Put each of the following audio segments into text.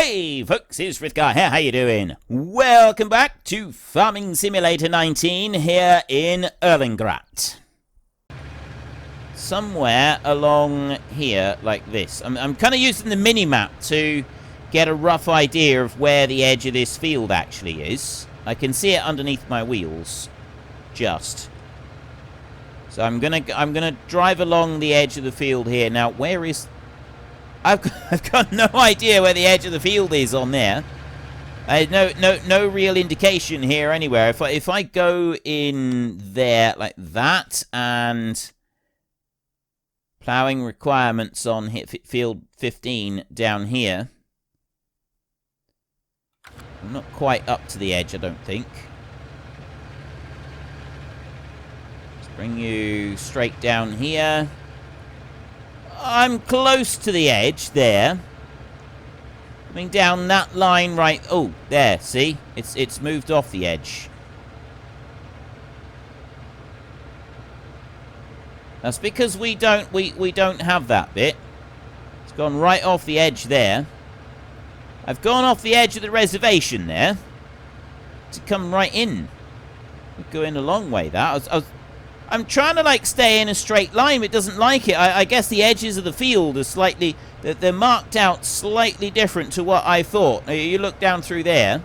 Hey folks, it's Frithgar here, how you doing? Welcome back to Farming Simulator 19 here in Erlengrat. Somewhere along here, like this. I'm kind of using the mini-map to get a rough idea of where the edge of this field actually is. I can see it underneath my wheels. Just. So I'm gonna drive along the edge of the field here. Now, where is... I've got no idea where the edge of the field is on there. No real indication here anywhere. If I go in there like that and ploughing requirements on field 15 down here, I'm not quite up to the edge, I don't think. Let's bring you straight down here. I'm close to the edge there. Coming down that line right... Oh, there, see? It's moved off the edge. That's because we don't have that bit. It's gone right off the edge there. I've gone off the edge of the reservation there to come right in. We're going a long way, that. I'm trying to, like, stay in a straight line. It doesn't like it. I guess the edges of the field are slightly... They're marked out slightly different to what I thought. You look down through there.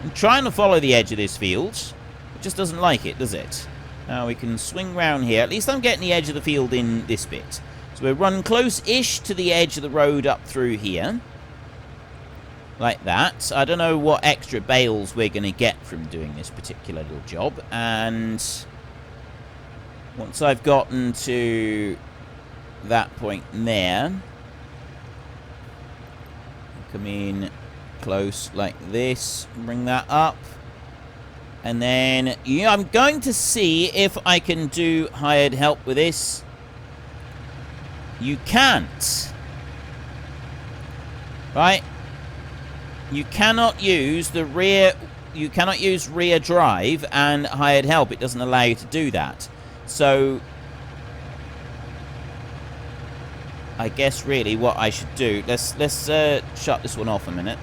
I'm trying to follow the edge of this field. It just doesn't like it, does it? Now we can swing round here. At least I'm getting the edge of the field in this bit. So we're running close-ish to the edge of the road up through here. Like that. I don't know what extra bales we're going to get from doing this particular little job. And once I've gotten to that point there, come in close like this, bring that up. And then, yeah, I'm going to see if I can do hired help with this. You can't. Right? You cannot use the rear... You cannot use rear drive and hired help. It doesn't allow you to do that. So, I guess really what I should do... Let's shut this one off a minute.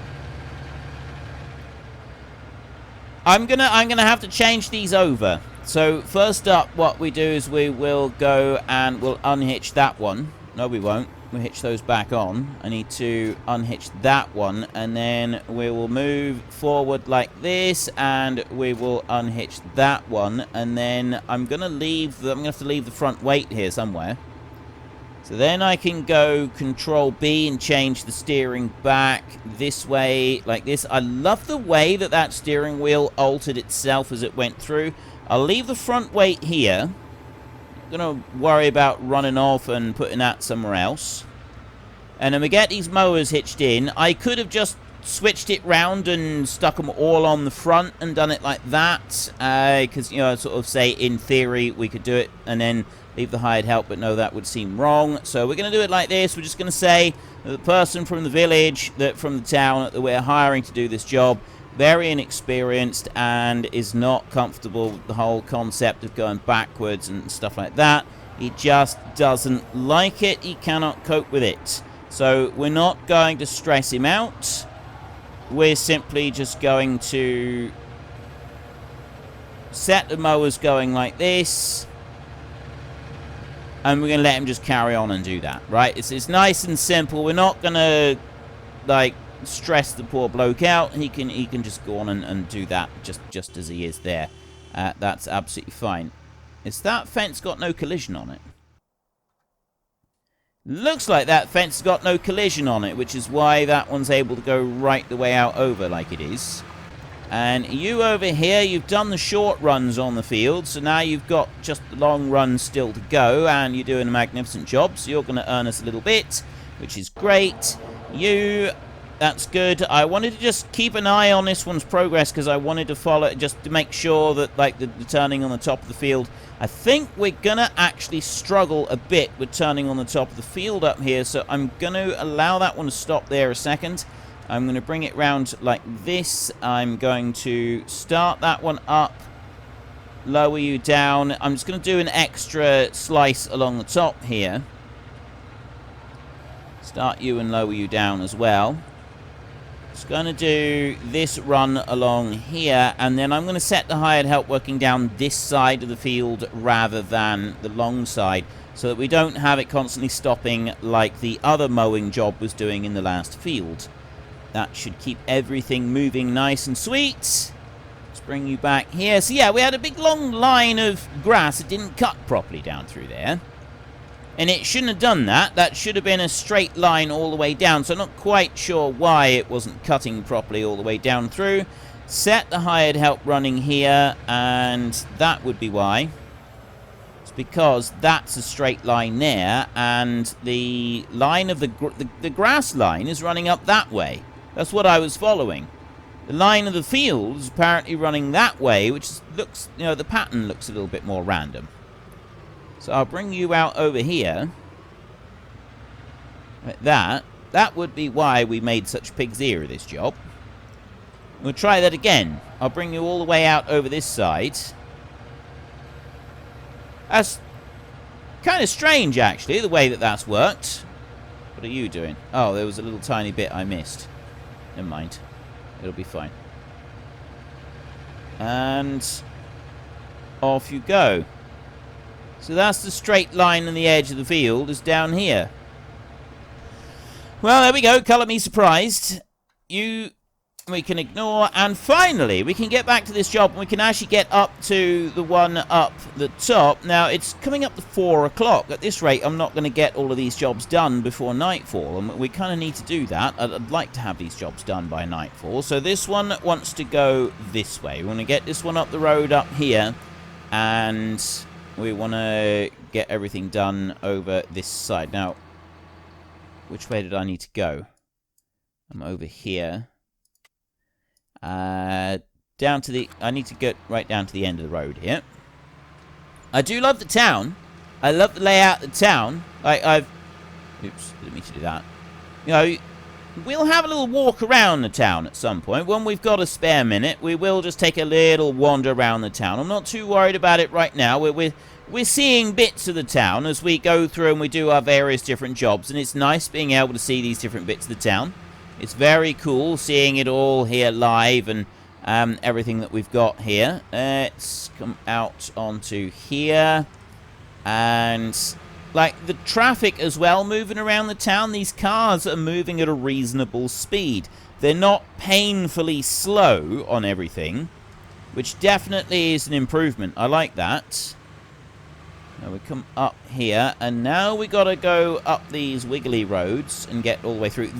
I'm gonna have to change these over. So first up, what we do is we will go and we'll unhitch that one. No, we won't. We'll hitch those back on. I need to unhitch that one, and then we will move forward like this, and we will unhitch that one, and then I'm gonna have to leave the front weight here somewhere. So then I can go Control B and change the steering back this way, like this. I love the way that that steering wheel altered itself as it went through. I'll leave the front weight here. Gonna worry about running off and putting that somewhere else. And then we get these mowers hitched in. I could have just switched it round and stuck them all on the front and done it like that, because, you know, sort of say in theory we could do it and then leave the hired help, but no, that would seem wrong. So we're going to do it like this. We're just going to say that the person from the village, from the town that we're hiring to do this job, very inexperienced and is not comfortable with the whole concept of going backwards and stuff like that. He just doesn't like it. He cannot cope with it. So we're not going to stress him out. We're simply just going to set the mowers going like this. And we're going to let him just carry on and do that, right? It's nice and simple. We're not going to, like, stress the poor bloke out. He can just go on and do that just as he is there. That's absolutely fine. Is that fence got no collision on it? Looks like that fence has got no collision on it, which is why that one's able to go right the way out over like it is. And you over here, you've done the short runs on the field, so now you've got just the long runs still to go, and you're doing a magnificent job, so you're going to earn us a little bit, which is great. That's good. I wanted to just keep an eye on this one's progress because I wanted to follow it just to make sure that, like, the turning on the top of the field. I think we're going to actually struggle a bit with turning on the top of the field up here, so I'm going to allow that one to stop there a second. I'm going to bring it round like this. I'm going to start that one up, lower you down. I'm just going to do an extra slice along the top here. Start you and lower you down as well. Just going to do this run along here, and then I'm going to set the hired help working down this side of the field rather than the long side, so that we don't have it constantly stopping like the other mowing job was doing in the last field. That should keep everything moving nice and sweet. Let's bring you back here. So yeah, we had a big long line of grass that didn't cut properly down through there. And it shouldn't have done that. That should have been a straight line all the way down. So I'm not quite sure why it wasn't cutting properly all the way down through. Set the hired help running here, and that would be why. It's because that's a straight line there, and the line of the grass line is running up that way. That's what I was following. The line of the field is apparently running that way, which looks, you know, the pattern looks a little bit more random. So I'll bring you out over here. Like that. That would be why we made such pig's ear of this job. We'll try that again. I'll bring you all the way out over this side. That's kind of strange, actually, the way that that's worked. What are you doing? Oh, there was a little tiny bit I missed. Never mind. It'll be fine. And off you go. So that's the straight line on the edge of the field, is down here. Well, there we go. Colour me surprised. We can ignore. And finally, we can get back to this job, and we can actually get up to the one up the top. Now, it's coming up to 4 o'clock. At this rate, I'm not going to get all of these jobs done before nightfall. And we kind of need to do that. I'd like to have these jobs done by nightfall. So this one wants to go this way. We want to get this one up the road up here. And we want to get everything done over this side. Now, which way did I need to go? I'm over here. Down to the... I need to get right down to the end of the road here. I do love the town. I love the layout of the town. Oops, didn't mean to do that. You know, we'll have a little walk around the town at some point. When we've got a spare minute, we will just take a little wander around the town. I'm not too worried about it right now. We're seeing bits of the town as we go through and we do our various different jobs. And it's nice being able to see these different bits of the town. It's very cool seeing it all here live and everything that we've got here. Let's come out onto here. And like the traffic as well moving around the town. These cars are moving at a reasonable speed. They're not painfully slow on everything, which definitely is an improvement. I like that. Now we come up here, and now we got to go up these wiggly roads and get all the way through.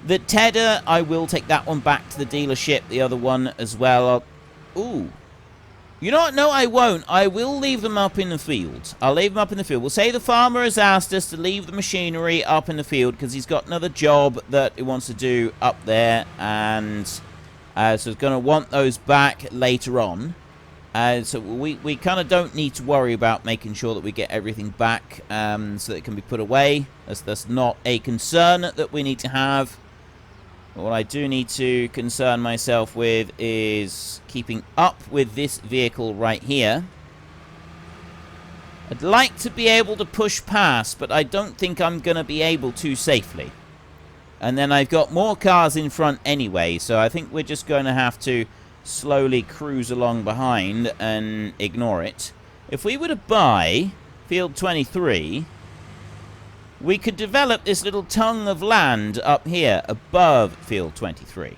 The Tedder, I will take that one back to the dealership. The other one as well. Ooh. You know what? No, I won't. I will leave them up in the field. I'll leave them up in the field. We'll say the farmer has asked us to leave the machinery up in the field because he's got another job that he wants to do up there. And so he's going to want those back later on. So we kind of don't need to worry about making sure that we get everything back so that it can be put away. That's not a concern that we need to have. What I do need to concern myself with is keeping up with this vehicle right here. I'd like to be able to push past, but I don't think I'm going to be able to safely. And then I've got more cars in front anyway, so I think we're just going to have to slowly cruise along behind and ignore it. If we were to buy Field 23... we could develop this little tongue of land up here above Field 23.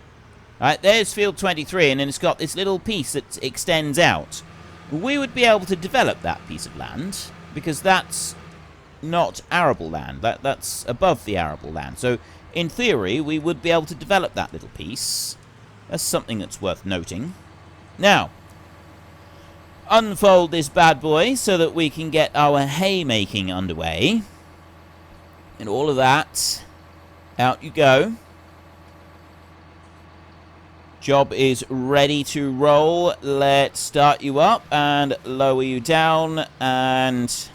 Right, there's Field 23, and then it's got this little piece that extends out. We would be able to develop that piece of land, because that's not arable land. That's above the arable land. So, in theory, we would be able to develop that little piece. That's something that's worth noting. Now, unfold this bad boy so that we can get our haymaking underway. And all of that, out you go. Job is ready to roll. Let's start you up and lower you down, and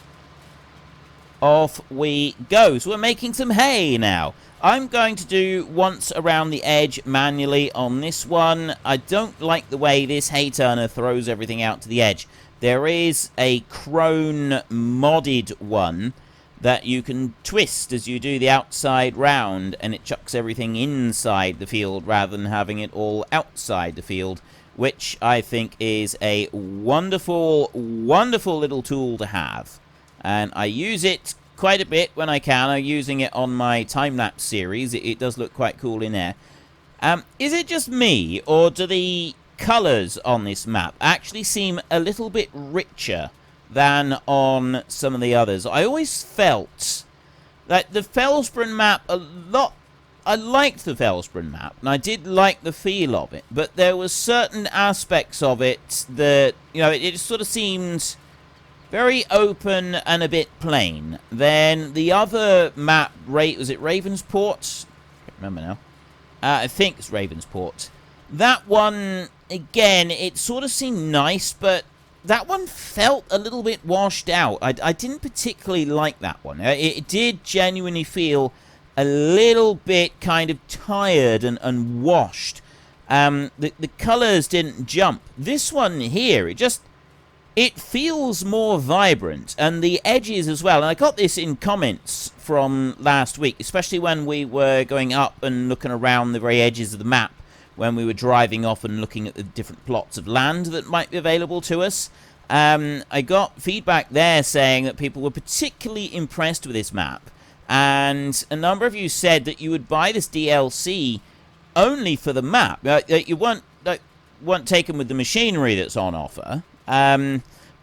off we go. So we're making some hay now. I'm going to do once around the edge manually on this one. I don't like the way this hay turner throws everything out to the edge. There is a Crone modded one that you can twist as you do the outside round, and it chucks everything inside the field rather than having it all outside the field, which I think is a wonderful, wonderful little tool to have. And I use it quite a bit when I can. I'm using it on my time-lapse series. It does look quite cool in there. Is it just me, or do the colours on this map actually seem a little bit richer than on some of the others? I always felt that the Felsbrunn map I liked the Felsbrunn map, and I did like the feel of it, but there were certain aspects of it that, you know, it sort of seemed very open and a bit plain. Then the other map, was it Ravensport? I can't remember now. I think it's Ravensport. That one, again, it sort of seemed nice, but that one felt a little bit washed out. I didn't particularly like that one. It did genuinely feel a little bit kind of tired and washed. The colours didn't jump. This one here, it feels more vibrant, and the edges as well. And I got this in comments from last week, especially when we were going up and looking around the very edges of the map, when we were driving off and looking at the different plots of land that might be available to us. I got feedback there saying that people were particularly impressed with this map, and a number of you said that you would buy this DLC only for the map. You weren't taken with the machinery that's on offer.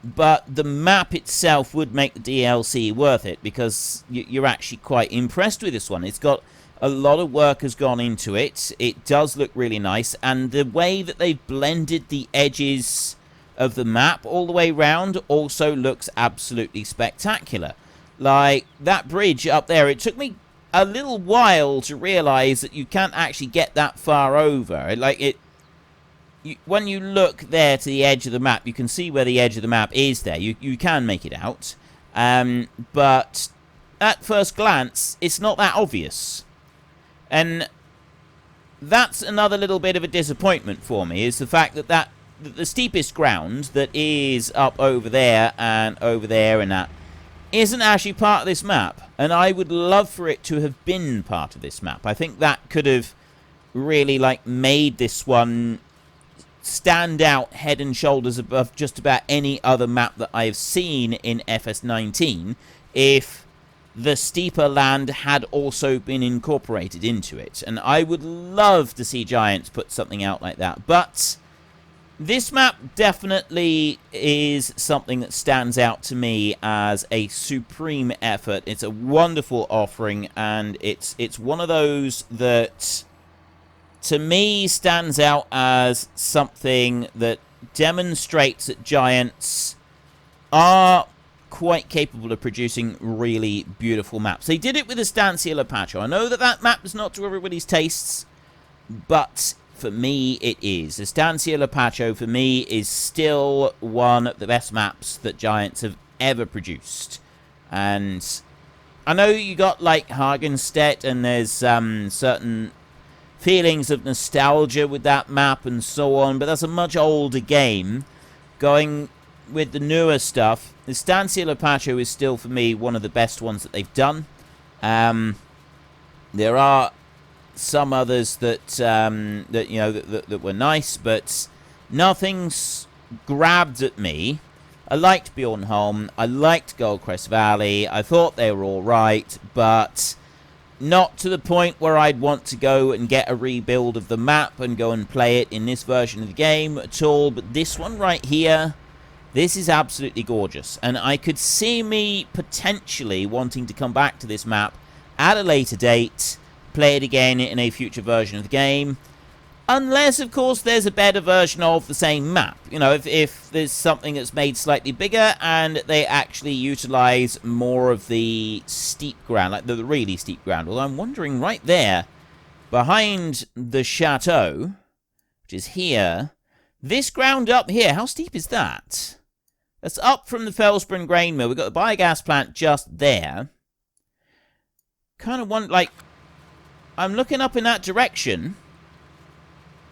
But the map itself would make the DLC worth it, because you're actually quite impressed with this one. It's got a lot of work has gone into it. It does look really nice, and the way that they've blended the edges of the map all the way round also looks absolutely spectacular. Like that bridge up there, it took me a little while to realize that you can't actually get that far over. When you look there to the edge of the map, you can see where the edge of the map is there. You can make it out. But at first glance, it's not that obvious. And that's another little bit of a disappointment for me, is the fact that the steepest ground that is up over there and that isn't actually part of this map. And I would love for it to have been part of this map. I think that could have really made this one stand out head and shoulders above just about any other map that I've seen in FS19 if the steeper land had also been incorporated into it. And I would love to see Giants put something out like that. But this map definitely is something that stands out to me as a supreme effort. It's a wonderful offering, and it's one of those that, to me, stands out as something that demonstrates that Giants are quite capable of producing really beautiful maps. They did it with Estancia Lapacho. I know that map is not to everybody's tastes, but for me it is. Estancia Lapacho, for me, is still one of the best maps that Giants have ever produced. And I know you got Hagenstedt, and there's certain feelings of nostalgia with that map and so on, but that's a much older game. Going with the newer stuff, Estancia Lapacho is still, for me, one of the best ones that they've done. There are some others that were nice, but nothing's grabbed at me. I liked Bjornholm, I liked Goldcrest Valley, I thought they were alright, but not to the point where I'd want to go and get a rebuild of the map and go and play it in this version of the game at all. But this one right here, this is absolutely gorgeous. And I could see me potentially wanting to come back to this map at a later date, play it again in a future version of the game. Unless, of course, there's a better version of the same map. You know, if there's something that's made slightly bigger and they actually utilize more of the steep ground, like the really steep ground. Although I'm wondering right there, behind the chateau, which is here, this ground up here, how steep is that? That's up from the Felsbrunn grain mill. We've got the biogas plant just there. Kind of want, I'm looking up in that direction,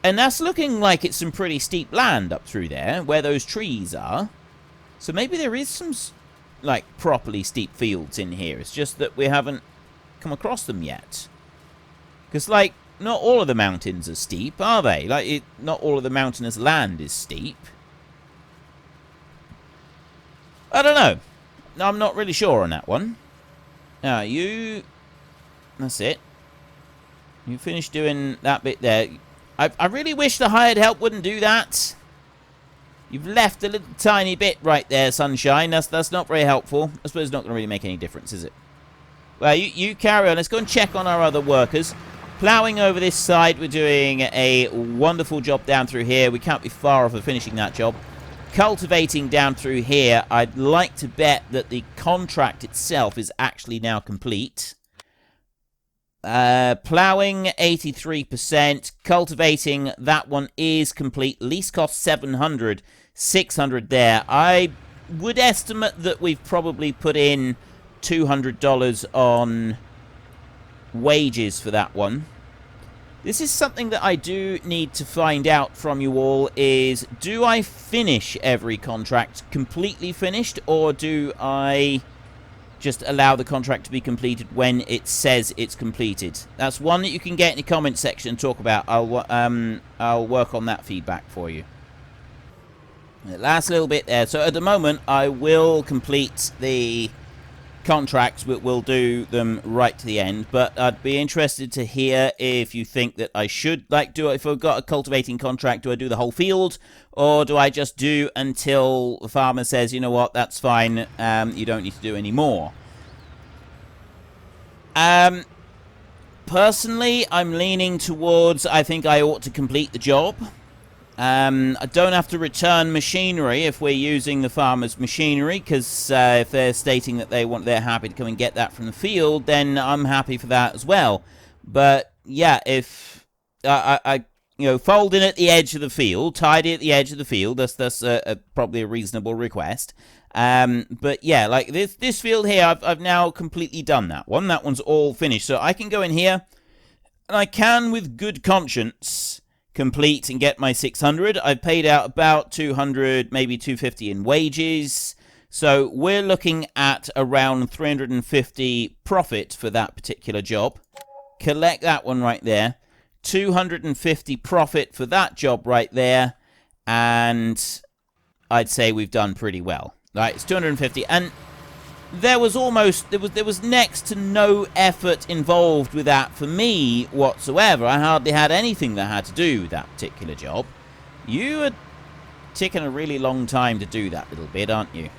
and that's looking like it's some pretty steep land up through there, where those trees are. So maybe there is some like, properly steep fields in here. It's just that we haven't come across them yet. Because, like, not all of the mountains are steep, are they? Like, not all of the mountainous land is steep. I don't know. I'm not really sure on that one. Now, you... That's it. You finished doing that bit there. I really wish the hired help wouldn't do that. You've left a little tiny bit right there, Sunshine. That's not very helpful. I suppose it's not going to really make any difference, is it? Well, you carry on. Let's go and check on our other workers. Ploughing over this side, we're doing a wonderful job down through here. We can't be far off of finishing that job. Cultivating down through here, I'd like to bet that the contract itself is actually now complete. Ploughing 83%, cultivating, that one is complete. Lease cost 700, 600 there. I would estimate that we've probably put in $200 on wages for that one. This is something that I do need to find out from you all is, do I finish every contract completely finished, or do I just allow the contract to be completed when it says it's completed? That's one that you can get in the comment section and talk about. I'll work on that feedback for you. The last little bit there. So at the moment, I will complete the contracts, but we'll do them right to the end. But I'd be interested to hear if you think that I should, like, do it. If I've got a cultivating contract, do I do the whole field, or do I just do until the farmer says, you know what, that's fine, you don't need to do any more? Personally, I'm leaning towards, I think I ought to complete the job. I don't have to return machinery if we're using the farmer's machinery, because if they're stating that they're happy to come and get that from the field, then I'm happy for that as well. But yeah, if I fold in at the edge of the field, tidy at the edge of the field, that's probably a reasonable request. But yeah, like this field here, I've now completely done that one. That one's all finished, so I can go in here, and I can, with good conscience, complete and get my 600. I've paid out about 200, maybe 250 in wages. So we're looking at around 350 profit for that particular job. Collect that one right there. 250 profit for that job right there. And I'd say we've done pretty well. Right, it's 250. And there was next to no effort involved with that for me whatsoever. I hardly had anything that had to do with that particular job. You are taking a really long time to do that little bit, aren't you?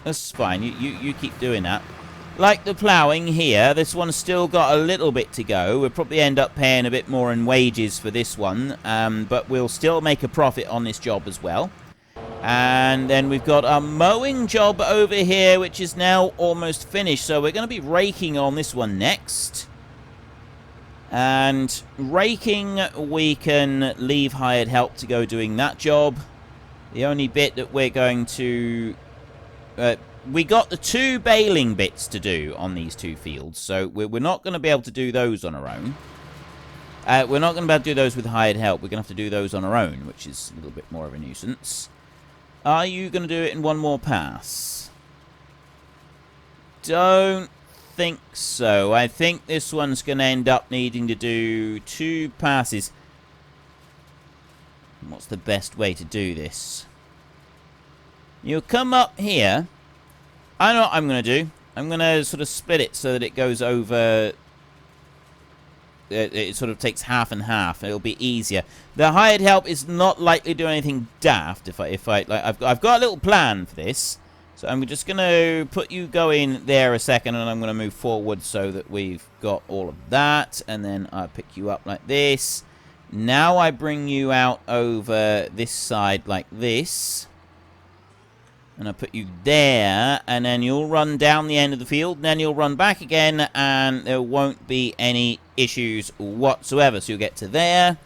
That's fine. You keep doing that. Like the ploughing here, this one's still got a little bit to go. We'll probably end up paying a bit more in wages for this one, but we'll still make a profit on this job as well. And then we've got our mowing job over here, which is now almost finished. So we're going to be raking on this one next. And raking, we can leave hired help to go doing that job. The only bit that we're going to... we got the 2 baling bits to do on these 2 fields. So we're not going to be able to do those on our own. We're not going to be able to do those with hired help. We're going to have to do those on our own, which is a little bit more of a nuisance. Are you going to do it in one more pass? Don't think so. I think this one's going to end up needing to do 2 passes. What's the best way to do this? You'll come up here. I know what I'm going to do. I'm going to sort of split it so that it goes over... It sort of takes half and half. It'll be easier. The hired help is not likely to do anything daft. If I like, I've got a little plan for this. So I'm just going to put you going there a second, and I'm going to move forward so that we've got all of that, and then I pick you up like this. Now I bring you out over this side like this. And I put you there, and then you'll run down the end of the field, and then you'll run back again, and there won't be any issues whatsoever. So you'll get to there,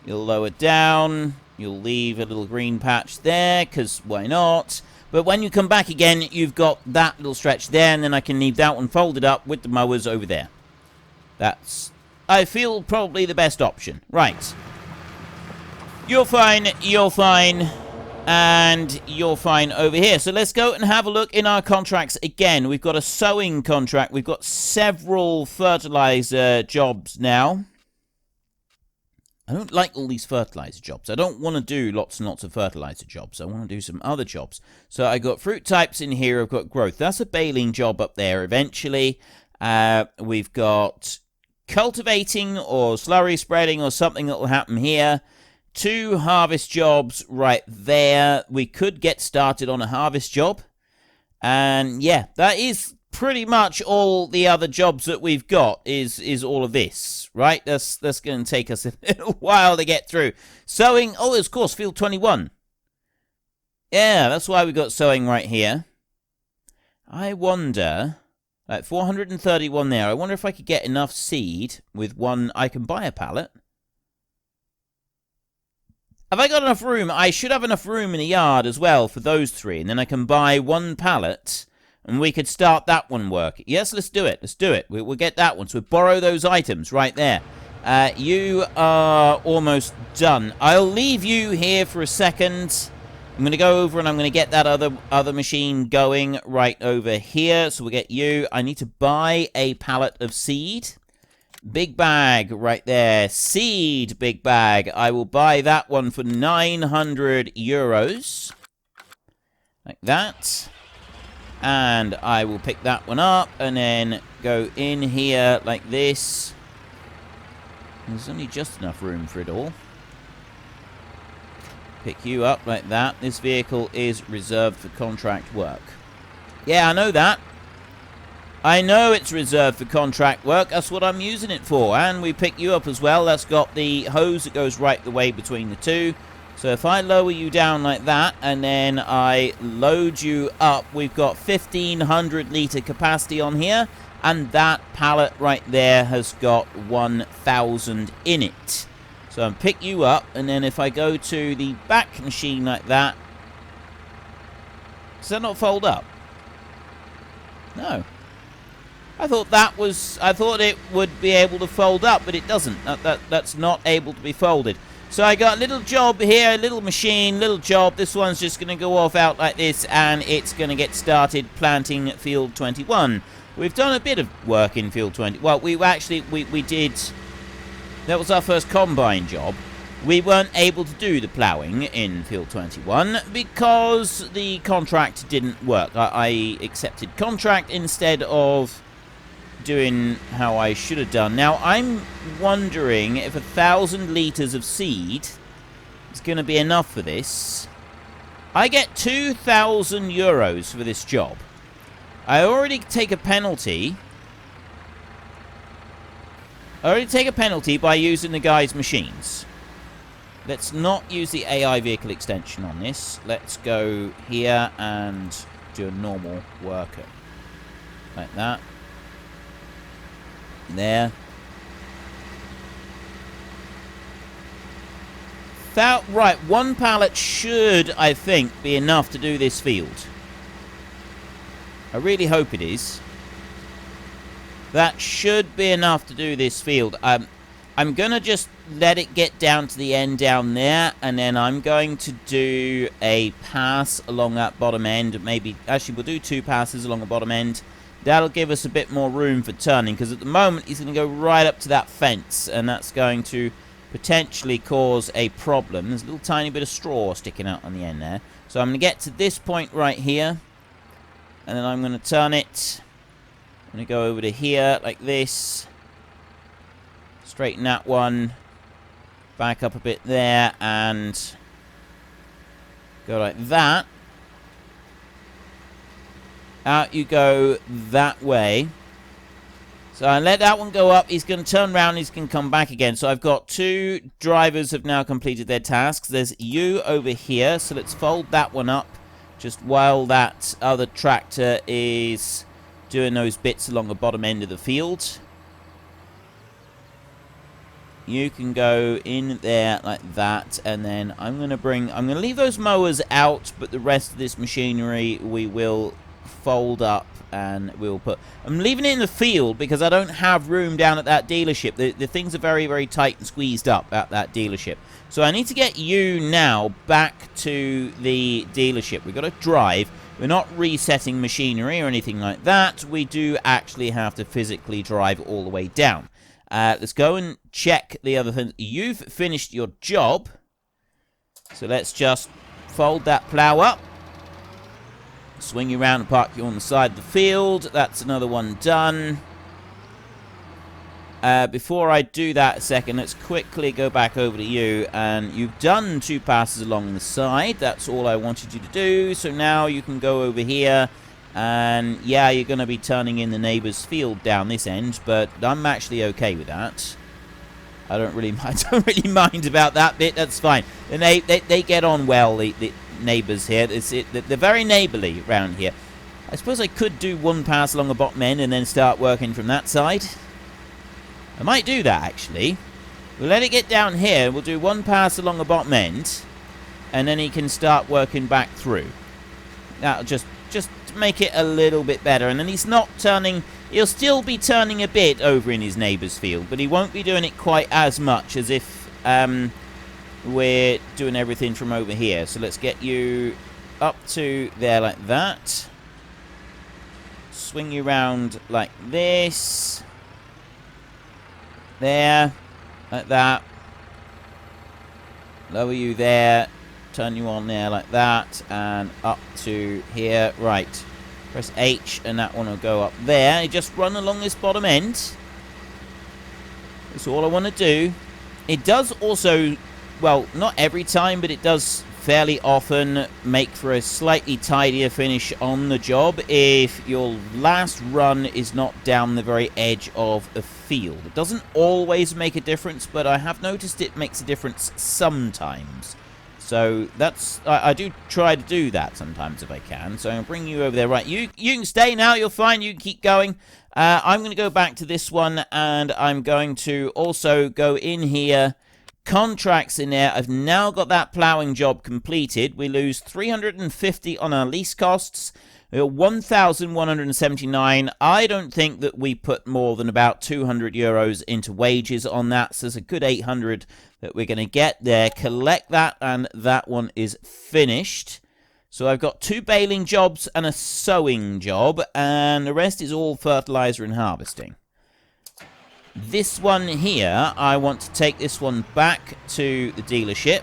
you'll lower down, you'll leave a little green patch there, because why not? But when you come back again, you've got that little stretch there, and then I can leave that one folded up with the mowers over there. That's, I feel, probably the best option. Right. You're fine, you're fine. And you're fine over here. So let's go and have a look in our contracts again. We've got a sowing contract. We've got several fertilizer jobs now. I don't like all these fertilizer jobs. I don't want to do lots and lots of fertilizer jobs. I want to do some other jobs. So I got fruit types in here. I've got growth. That's a baling job up there eventually. We've got cultivating or slurry spreading or something that will happen here. 2 harvest jobs right there. We could get started on a harvest job. And yeah, that is pretty much all the other jobs that we've got is all of this, right? That's going to take us a little while to get through. Sowing, oh, of course, field 21. Yeah, that's why we got sowing right here. I wonder, like 431 there. I wonder if I could get enough seed with one. I can buy a pallet. Have I got enough room? I should have enough room in the yard as well for those 3. And then I can buy 1 pallet. And we could start that one working. Yes, let's do it. Let's do it. We'll get that one. So we borrow those items right there. You are almost done. I'll leave you here for a second. I'm going to go over and I'm going to get that other machine going right over here. So we'll get you. I need to buy a pallet of seed. Big bag right there. Seed big bag. I will buy that one for 900 euros. Like that. And I will pick that one up and then go in here like this. There's only just enough room for it all. Pick you up like that. This vehicle is reserved for contract work. Yeah, I know that. I know it's reserved for contract work. That's what I'm using it for. And we pick you up as well. That's got the hose that goes right the way between the 2. So if I lower you down like that, and then I load you up, we've got 1,500 litre capacity on here, and that pallet right there has got 1,000 in it. So I'll pick you up, and then if I go to the back machine like that, does that not fold up? No. I thought it would be able to fold up, but it doesn't. That's not able to be folded. So I got a little job here, a little machine, little job. This one's just going to go off out like this, and it's going to get started planting field 21. We've done a bit of work in field 20. Well, we did. That was our first combine job. We weren't able to do the ploughing in field 21 because the contract didn't work. I accepted contract instead of doing how I should have done. Now, I'm wondering if 1,000 litres of seed is going to be enough for this. I get 2,000 euros for this job. I already take a penalty. By using the guy's machines. Let's not use the AI vehicle extension on this. Let's go here and do a normal worker. Like that. There. Right, 1 pallet should, I think, be enough to do this field. I really hope it is. That should be enough to do this field. I'm going to just let it get down to the end down there, and then I'm going to do a pass along that bottom end. Maybe, actually, we'll do 2 passes along the bottom end. That'll give us a bit more room for turning, because at the moment he's going to go right up to that fence, and that's going to potentially cause a problem. There's a little tiny bit of straw sticking out on the end there. So I'm going to get to this point right here, and then I'm going to turn it. I'm going to go over to here like this. Straighten that one. Back up a bit there, and go like that. Out you go that way. So I let that one go up. He's going to turn around. He's going to come back again. So I've got 2 drivers have now completed their tasks. There's you over here. So let's fold that one up just while that other tractor is doing those bits along the bottom end of the field. You can go in there like that, and then I'm going to leave those mowers out, but the rest of this machinery we will fold up and we'll put... I'm leaving it in the field because I don't have room down at that dealership. The things are very, very tight and squeezed up at that dealership. So I need to get you now back to the dealership. We've got to drive. We're not resetting machinery or anything like that. We do actually have to physically drive all the way down. Let's go and check the other things. You've finished your job. So let's just fold that plow up. Swing you around and park you on the side of the field. That's another one done. Before I do that a second, let's quickly go back over to you. And you've done 2 passes along the side. That's all I wanted you to do. So now you can go over here. And yeah, you're going to be turning in the neighbour's field down this end. But I'm actually okay with that. I don't really mind about that bit. That's fine. And they get on well, the neighbours here. They're very neighbourly around here. I suppose I could do 1 pass along the bottom end and then start working from that side. I might do that, actually. We'll let it get down here. We'll do 1 pass along the bottom end. And then he can start working back through. That'll just make it a little bit better. And then he's not turning... He'll still be turning a bit over in his neighbour's field. But he won't be doing it quite as much as if we're doing everything from over here. So let's get you up to there like that. Swing you around like this. There, like that. Lower you there, turn you on there like that, and up to here. Right, press H and that one will go up there. You just run along this bottom end. That's all I want to do. It does also, well, not every time, but it does fairly often make for a slightly tidier finish on the job if your last run is not down the very edge of a field. It doesn't always make a difference, but I have noticed it makes a difference sometimes. So that's, I do try to do that sometimes if I can. So I'll bring you over there. Right, you can stay now. You're fine. You can keep going. I'm going to go back to this one, and I'm going to also go in here. Contracts in there. I've now got that ploughing job completed. We lose 350 on our lease costs. We're 1,179. I don't think that we put more than about 200 euros into wages on that. So there's a good 800 that we're going to get there. Collect that, and that one is finished. So I've got 2 baling jobs and a sowing job, and the rest is all fertilizer and harvesting. This one here, I want to take this one back to the dealership.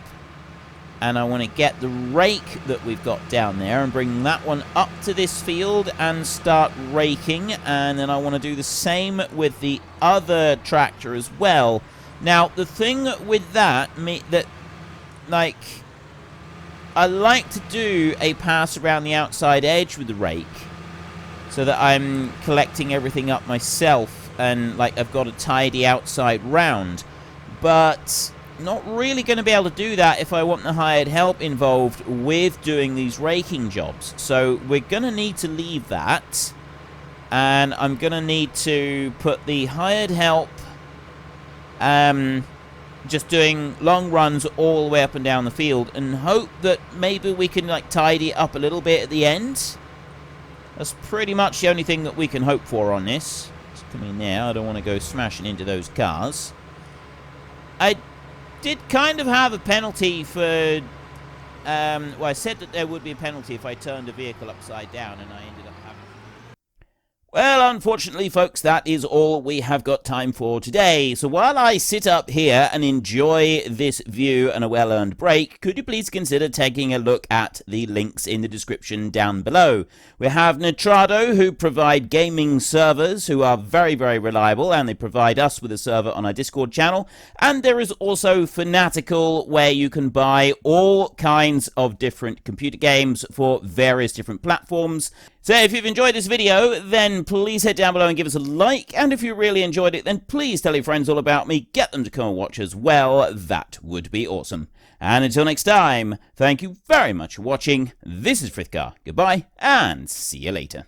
And I want to get the rake that we've got down there and bring that one up to this field and start raking. And then I want to do the same with the other tractor as well. Now, the thing with that, I like to do a pass around the outside edge with the rake so that I'm collecting everything up myself. And, like, I've got a tidy outside round. But not really going to be able to do that if I want the hired help involved with doing these raking jobs. So we're going to need to leave that. And I'm going to need to put the hired help just doing long runs all the way up and down the field. And hope that maybe we can, like, tidy it up a little bit at the end. That's pretty much the only thing that we can hope for on this. Come in there. I don't want to go smashing into those cars. I did kind of have a penalty for... well, I said that there would be a penalty if I turned a vehicle upside down, and I ended up having... Well, unfortunately, folks, that is all we have got time for today. So while I sit up here and enjoy this view and a well-earned break, could you please consider taking a look at the links in the description down below? We have Nitrado, who provide gaming servers, who are very, very reliable, and they provide us with a server on our Discord channel. And there is also Fanatical, where you can buy all kinds of different computer games for various different platforms. So if you've enjoyed this video, then please head down below and give us a like. And if you really enjoyed it, then please tell your friends all about me. Get them to come and watch as well. That would be awesome. And until next time, thank you very much for watching. This is Frithgar. Goodbye, and see you later.